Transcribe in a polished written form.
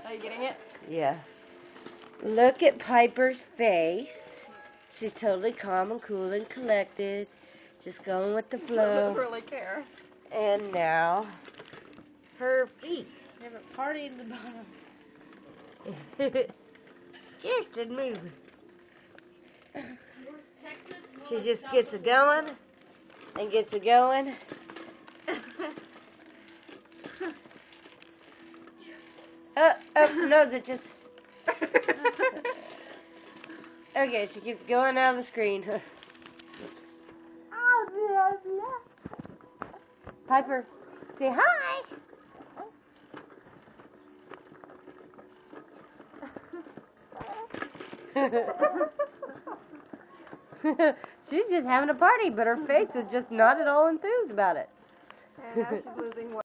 Are you getting it? Yeah. Look at Piper's face. She's totally calm and cool and collected. Just going with the flow. Doesn't really care. And now, her feet. You have a party in the bottom. Kirsten, move. She just gets it going and gets it going. No, that just... Okay, she keeps going out of the screen. Piper, say hi. She's just having a party, but her face is just not at all enthused about it. And now she's losing weight.